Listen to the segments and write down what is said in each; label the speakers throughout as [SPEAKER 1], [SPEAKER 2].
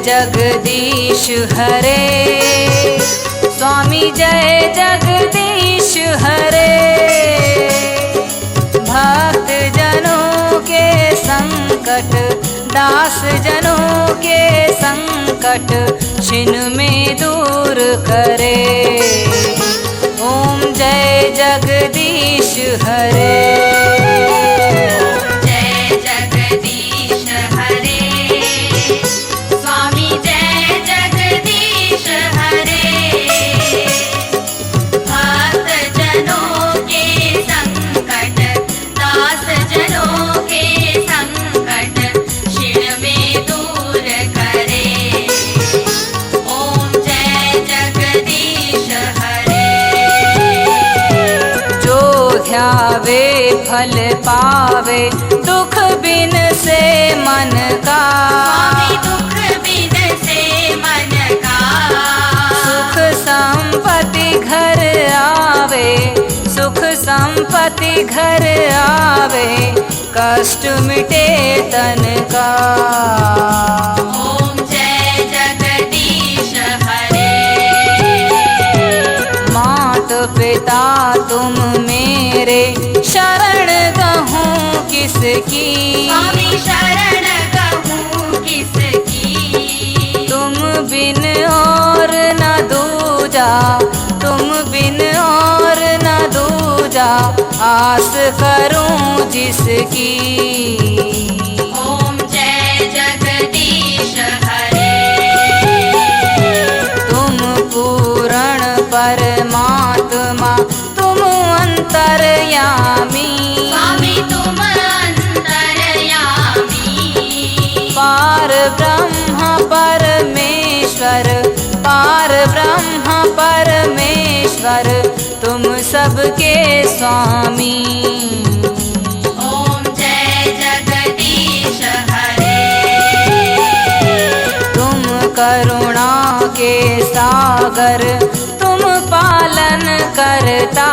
[SPEAKER 1] जगदीश हरे। स्वामी जय जगदीश हरे। भक्त जनों के संकट, दास जनों के संकट छिन में दूर करे। ओम जय जगदीश हरे। ध्यावे फल पावे, दुख बिन से मन का।
[SPEAKER 2] स्वामी दुख बिन से मन का।
[SPEAKER 1] सुख संपत्ति घर आवे, सुख संपत्ति घर आवे, कष्ट मिटे तन का।
[SPEAKER 2] ओम जय जगदीश हरे।
[SPEAKER 1] मात पिता तुम मेरे, शरण कहूँ किसकी।
[SPEAKER 2] स्वामी शरण कहूँ किसकी।
[SPEAKER 1] तुम बिन और न दूजा, तुम बिन और न दूजा, आस करूँ जिसकी।
[SPEAKER 2] ओम जय जगदीश हरे।
[SPEAKER 1] तुम पूर्ण परमात्मा, तुम अंतर्यामी।
[SPEAKER 2] स्वामी तुम अंतर्यामी।
[SPEAKER 1] पार ब्रह्म परमेश्वर, पार ब्रह्म परमेश्वर, तुम सबके स्वामी।
[SPEAKER 2] ओम जय जगदीश हरे।
[SPEAKER 1] तुम करुणा के सागर, तुम पालन करता।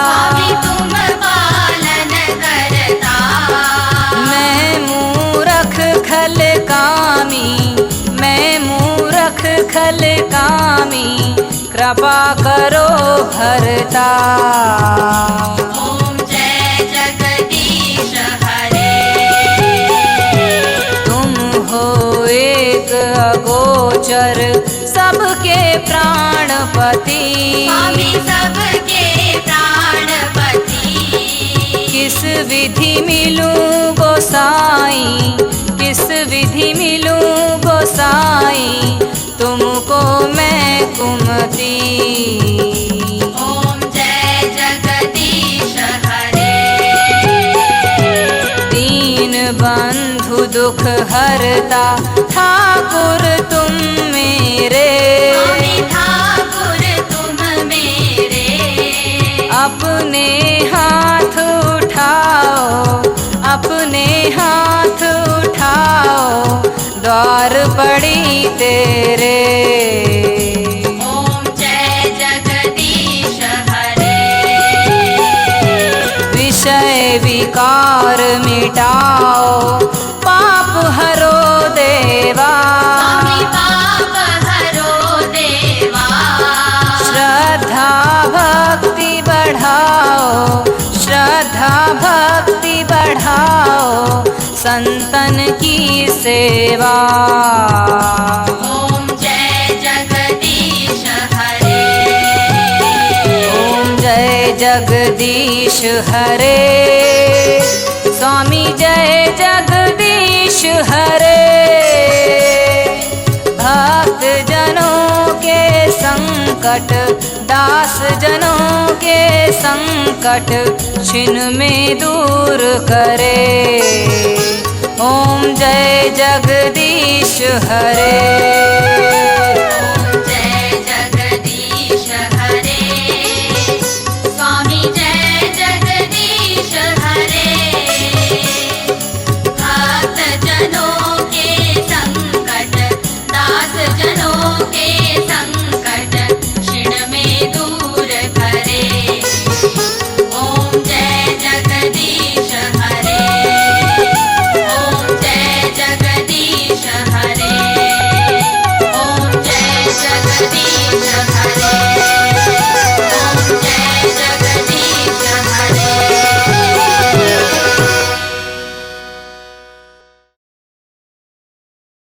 [SPEAKER 2] स्वामी तुम पालन करता।
[SPEAKER 1] मैं मूरख खल कामी, मैं मूरख खल कामी, कृपा करो भरता।
[SPEAKER 2] ओम जय जगदीश हरे।
[SPEAKER 1] तुम हो एक अगोचर, सबके प्राणपति।
[SPEAKER 2] स्वामी सबके प्राणपति।
[SPEAKER 1] किस विधि मिलूं गोसाई, किस विधि मिलूं गोसाई, तुमको मैं कुमति।
[SPEAKER 2] ओम जय जगदीश हरे।
[SPEAKER 1] दीन बंधु दुख हरता, ठाकुर तुम मेरे।
[SPEAKER 2] स्वामी ठाकुर तुम मेरे।
[SPEAKER 1] अपने हाथ उठाओ, अपने हाथ उठाओ, द्वार पड़ी तेरे।
[SPEAKER 2] ओम जय जगदीश हरे।
[SPEAKER 1] विषय विकार मिटाओ, पाप हरो देवा।
[SPEAKER 2] स्वामी पाप हरो देवा।
[SPEAKER 1] श्रद्धा भक्ति बढ़ाओ, श्रद्धा भक्ति बढ़ाओ, संतन की सेवा।
[SPEAKER 2] ओम जय जगदीश हरे।
[SPEAKER 1] ओम जय जगदीश हरे। स्वामी जय जगदीश हरे। भक्त जनों के संकट, दास जनों के संकट छिन में दूर करे। ओम जय जगदीश हरे।